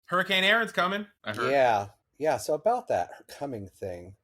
Hurricane Aaron's coming, I heard. Yeah, yeah. So about that coming thing,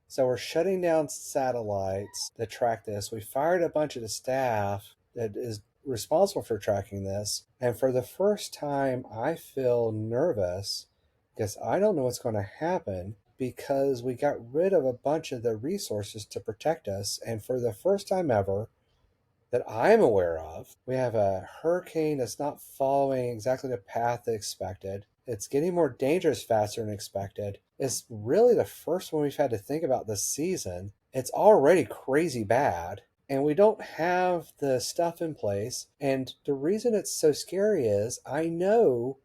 so we're shutting down satellites that track this. We fired a bunch of the staff that is responsible for tracking this, and for the first time, I feel nervous because I don't know what's going to happen because we got rid of a bunch of the resources to protect us, and for the first time ever, that I'm aware of, we have a hurricane that's not following exactly the path they expected. It's getting more dangerous faster than expected. It's really the first one we've had to think about this season. It's already crazy bad, and we don't have the stuff in place. And the reason it's so scary is I know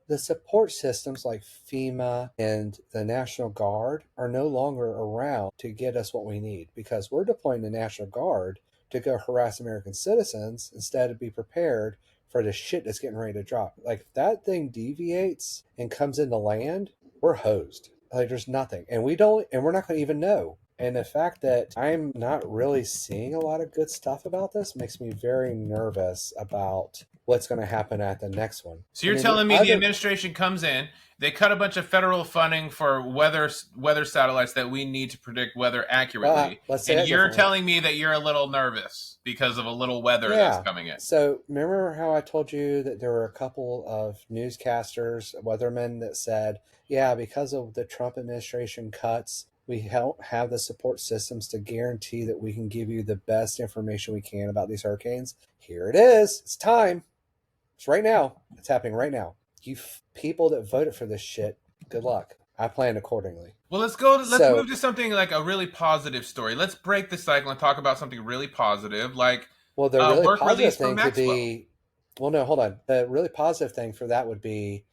the support systems like FEMA and the National Guard are no longer around to get us what we need because we're deploying the National Guard to go harass American citizens instead of be prepared for the shit that's getting ready to drop. Like if that thing deviates and comes into land, we're hosed. Like there's nothing. And we're not gonna even know. And the fact that I'm not really seeing a lot of good stuff about this makes me very nervous about what's going to happen at the next one. So I you're mean, the telling me the other, administration comes in, they cut a bunch of federal funding for weather satellites that we need to predict weather accurately, let's say and that you're differently. telling me that you're a little nervous because of a little weather that's Yeah. coming in. So remember how I told you that there were a couple of newscasters, weathermen that said, yeah, because of the Trump administration cuts, we don't have the support systems to guarantee that we can give you the best information we can about these hurricanes. Here it is. It's time. It's right now. It's happening right now. People that voted for this shit, good luck. I plan accordingly. Well, let's So, move to something like a really positive story. Let's break the cycle and talk about something really positive, like well, the really work positive release from thing could Maxwell. be, well, no, hold on. The really positive thing for that would be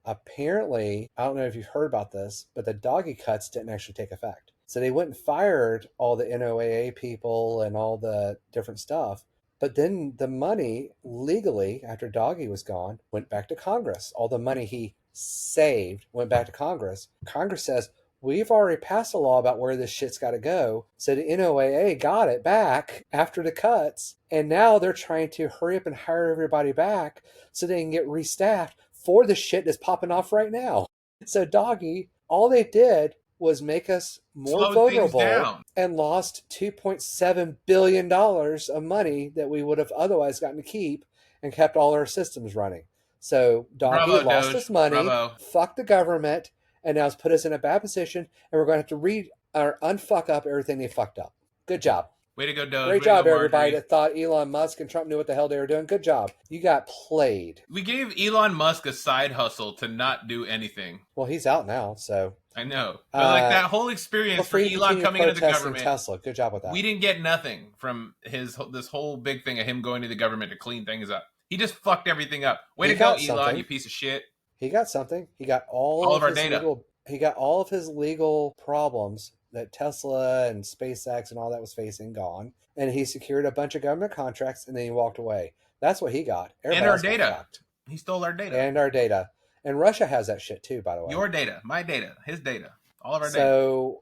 apparently, I don't know if you've heard about this, but the doggy cuts didn't actually take effect. So they went and fired all the NOAA people and all the different stuff. But then the money legally, after Doggy was gone, went back to Congress. All the money he saved went back to Congress. Congress says, we've already passed a law about where this shit's got to go. So the NOAA got it back after the cuts. And now they're trying to hurry up and hire everybody back so they can get restaffed for the shit that's popping off right now. So Doggy, all they did was make us more Slowed things vulnerable down. and lost $2.7 billion of money that we would have otherwise gotten to keep and kept all our systems running. So Doggy Bravo, lost Doge. his money, Bravo. fucked the government, and now it's put us in a bad position, and we're going to have to or unfuck up everything they fucked up. Good job. Way to go, Doge. Great Way to go, job, everybody Marjorie. that thought Elon Musk and Trump knew what the hell they were doing. Good job. You got played. We gave Elon Musk a side hustle to not do anything. Well, he's out now, so I know. But like uh, that whole feel experience for free to Elon continue coming into the protesting government, Tesla. Good job with that. we didn't get nothing from this whole big thing of him going to the government to clean things up. He just fucked everything up. Way He to go, got Elon, you something. piece of shit. He got something. He got all All of of our his data. legal. He got all of his legal problems that Tesla and SpaceX and all that was facing gone, and he secured a bunch of government contracts, and then he walked away. That's what he got. And Everybody our else got data. fucked, He stole our data. and our data. And Russia has that shit too, by the way. Your data, my data, his data, all of our data. So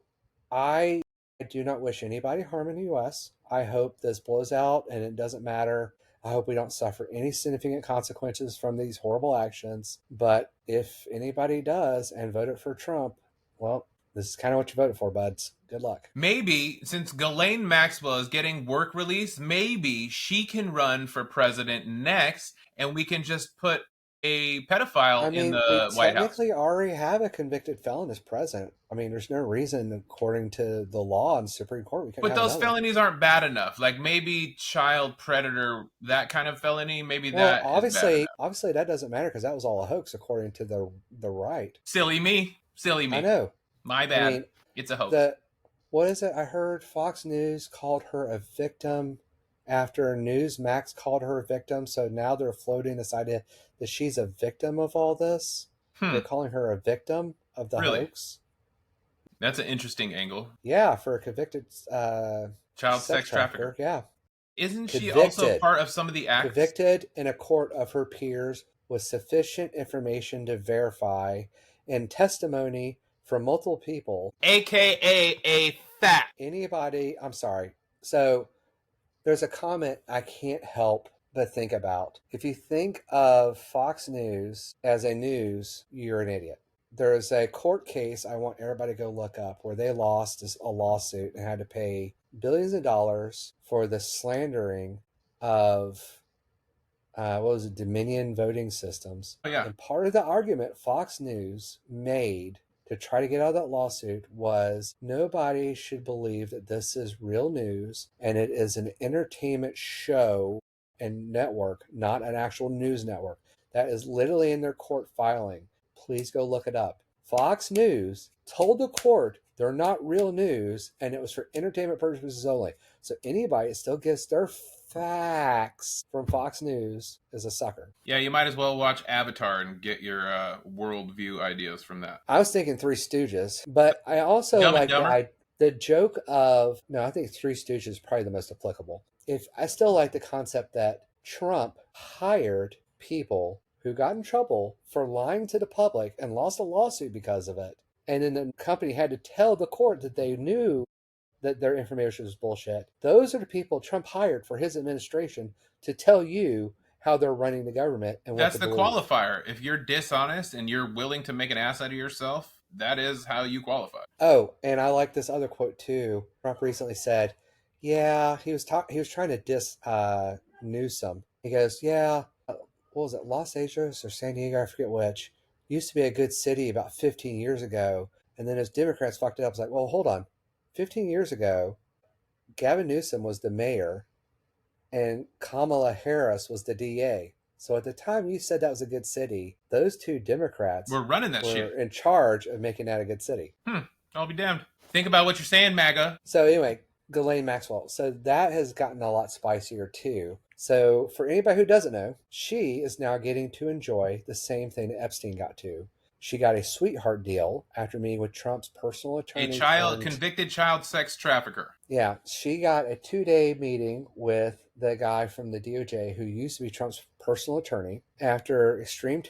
I do not wish anybody harm in the U.S. I hope this blows out and it doesn't matter. I hope we don't suffer any significant consequences from these horrible actions. But if anybody does and voted for Trump, well, this is kind of what you voted for, buds. Good luck. Maybe since Ghislaine Maxwell is getting work release, maybe she can run for president next, and we can just put a I pedophile in mean, we the White House. technically already have a convicted felon as president. I mean, there's no reason, according to the law in the Supreme Court, we can't But have those another one. felonies aren't bad enough. Like maybe child predator, that kind of felony, maybe Well, that is bad enough. obviously that doesn't matter because that was all a hoax, according to the right. Silly me. Silly I me. know. My I bad. mean, It's a hoax. the what is it? I heard Fox News called her a victim after Newsmax called her a victim. So now they're floating this idea that she's a victim of all this. Hmm. They're calling her a victim of the Really? hoax. That's an interesting angle. Yeah, for a convicted Child sex sex trafficker. trafficker. Yeah, Isn't she also convicted, part of some of the acts? convicted in a court of her peers with sufficient information to verify and testimony from multiple people. AKA a fat. Anybody, I'm sorry. So there's a comment I can't help But think about, if you think of Fox News as a news, you're an idiot. There is a court case I want everybody to go look up where they lost a lawsuit and had to pay billions of dollars for the slandering of what was it, Dominion voting systems. Oh, yeah. And part of the argument Fox News made to try to get out of that lawsuit was nobody should believe that this is real news and it is an entertainment show and network, not an actual news network. That is literally in their court filing. Please go look it up. Fox News told the court they're not real news and it was for entertainment purposes only. So anybody that still gets their facts from Fox News is a sucker. Yeah, you might as well watch Avatar and get your worldview ideas from that. I was thinking Three Stooges, but I also Dumb and like Dumber? the joke of, no, I think Three Stooges is probably the most applicable. If I still like the concept that Trump hired people who got in trouble for lying to the public and lost a lawsuit because of it. And then the company had to tell the court that they knew that their information was bullshit. Those are the people Trump hired for his administration to tell you how they're running the government and what That's to the believe. qualifier. If you're dishonest and you're willing to make an ass out of yourself, that is how you qualify. Oh, and I like this other quote too. Trump recently said, "Yeah, he was trying to diss Newsom. He goes, yeah, what was it, Los Angeles or San Diego? I forget which. Used to be a good city about 15 years ago, and then as Democrats fucked it up, it's like, well, hold on, 15 years ago, Gavin Newsom was the mayor, and Kamala Harris was the DA. So at the time you said that was a good city, those two Democrats We're running that were shit. in charge of making that a good city." I'll be damned. Think about what you're saying, MAGA. So anyway, Ghislaine Maxwell. So that has gotten a lot spicier too. So for anybody who doesn't know, she is now getting to enjoy the same thing that Epstein got to. She got a sweetheart deal after meeting with Trump's personal attorney. Convicted child sex trafficker. Yeah, she got a 2-day meeting with the guy from the DOJ who used to be Trump's personal attorney after extreme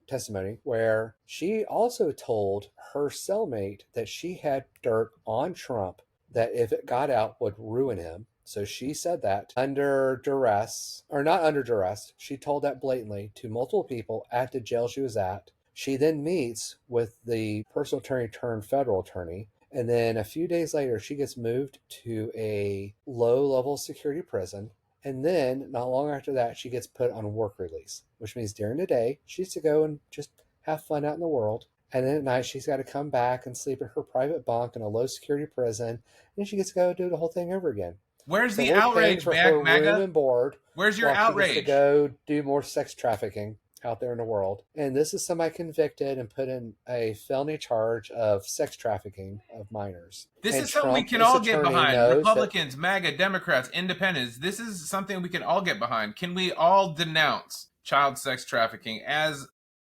testimony, where she also told her cellmate that she had dirt on Trump that if it got out would ruin him. So she said that under duress, or not under duress, she told that blatantly to multiple people at the jail she was at. She then meets with the personal attorney turned federal attorney. And then a few days later, she gets moved to a low-level security prison. And then, not long after that, she gets put on work release, which means during the day, she gets to go and just have fun out in the world. And then at night, she's got to come back and sleep in her private bunk in a low-security prison. And she gets to go do the whole thing over again. Where's So the we're outrage, paying for her room MAGA? and board. Where's your while outrage? She gets to go do more sex trafficking out there in the world. And this is somebody convicted and put in a felony charge of sex trafficking of minors. This and is something we Trump, can this all get attorney, behind. knows Republicans, MAGA, Democrats, independents. This is something we can all get behind. Can we all denounce child sex trafficking as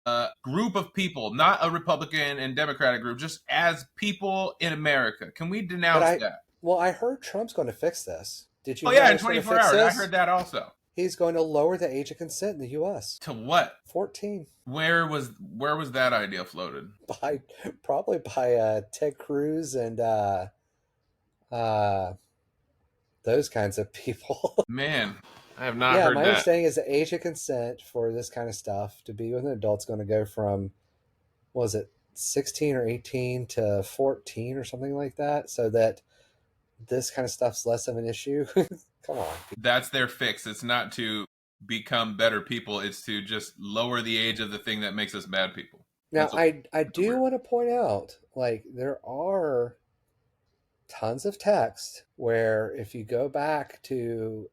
a group of people, not a Republican and Democratic group, just as people in America? Can we denounce that? Well, I heard Trump's going to fix this. Did you Oh know yeah, in he's going to 24 fix hours. I this? heard that also. He's going to lower the age of consent in the U.S. To what? 14. Where was that idea floated? Probably by Ted Cruz and those kinds of people. Man, I have not Yeah, heard my that. understanding is the age of consent for this kind of stuff to be with an adult is going to go from, what was it, 16 or 18 to 14 or something like that, so that this kind of stuff's less of an issue. Come on. That's their fix. It's not to become better people. It's to just lower the age of the thing that makes us bad people. Now, I do want to point out, like, there are tons of text where if you go back to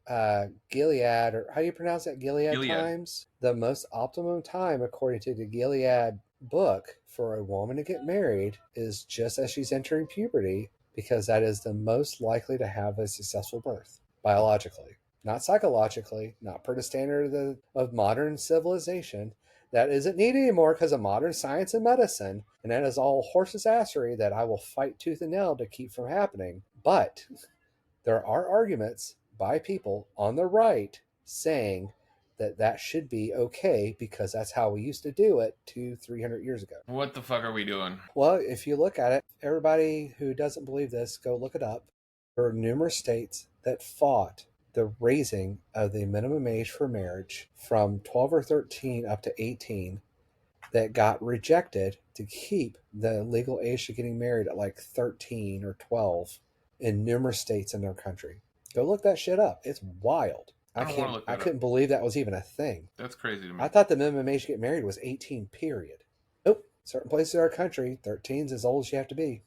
Gilead, or how do you pronounce that, Gilead Times? The most optimum time, according to the Gilead book, for a woman to get married is just as she's entering puberty, because that is the most likely to have a successful birth, biologically. Not psychologically, not per the standard of modern civilization. That isn't needed anymore because of modern science and medicine, and that is all horse's assery that I will fight tooth and nail to keep from happening. But there are arguments by people on the right saying that that should be okay because that's how we used to do it 200-300 years ago. What the fuck are we doing? Well, if you look at it, everybody who doesn't believe this, go look it up. There are numerous states that fought the raising of the minimum age for marriage from 12 or 13 up to 18 that got rejected to keep the legal age to getting married at like 13 or 12 in numerous states in their country. Go look that shit up. It's wild. I don't want to look that I up. couldn't believe that was even a thing. That's crazy to me. I thought the minimum age to get married was 18, period. Nope. Certain places in our country, 13 is as old as you have to be.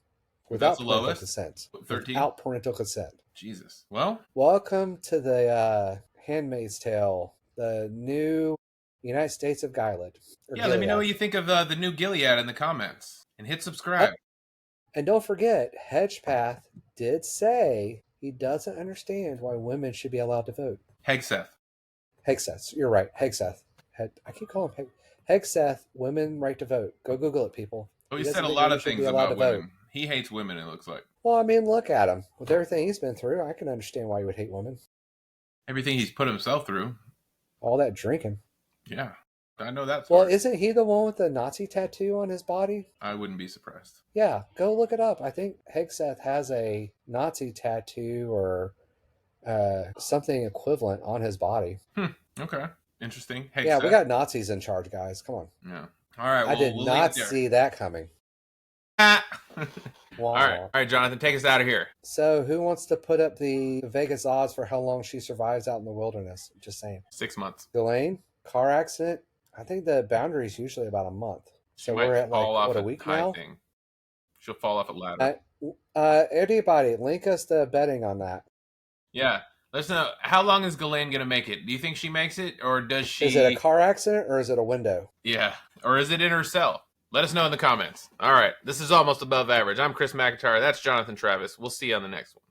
Without parental consent. 13? Without parental consent. Jesus. Well, welcome to the Handmaid's Tale, the new United States of Gilead. Yeah, let me know what you think of the new Gilead in the comments. And hit subscribe. And don't forget, Hedgepath did say he doesn't understand why women should be allowed to vote. Hegseth. You're right. Hegseth. I keep calling him Hegseth, women right to vote. Go Google it, people. Oh, he said a lot of things about women. He hates women, it looks like. Well, I mean, look at him. With everything he's been through, I can understand why he would hate women. Everything he's put himself through. All that drinking. Yeah, I know that. Well, isn't he the one with the Nazi tattoo on his body? I wouldn't be surprised. Yeah, go look it up. I think Hegseth has a Nazi tattoo or something equivalent on his body. Okay. Interesting. Hegseth. Yeah, we got Nazis in charge, guys. Come on. Yeah. All right. I did not see that coming. Wow. All right, Jonathan, take us out of here. So, who wants to put up the Vegas odds for how long she survives out in the wilderness? Just saying. 6 months. Ghislaine, car accident. I think the boundary is usually about a month. So we're at like what, a week now? Thing. She'll fall off a ladder. Anybody, link us the betting on that. Yeah. Let us know, how long is Ghislaine going to make it? Do you think she makes it, or does she... Is it a car accident, or is it a window? Yeah. Or is it in her cell? Let us know in the comments. All right. This is Almost Above Average. I'm Chris McIntyre. That's Jonathan Travis. We'll see you on the next one.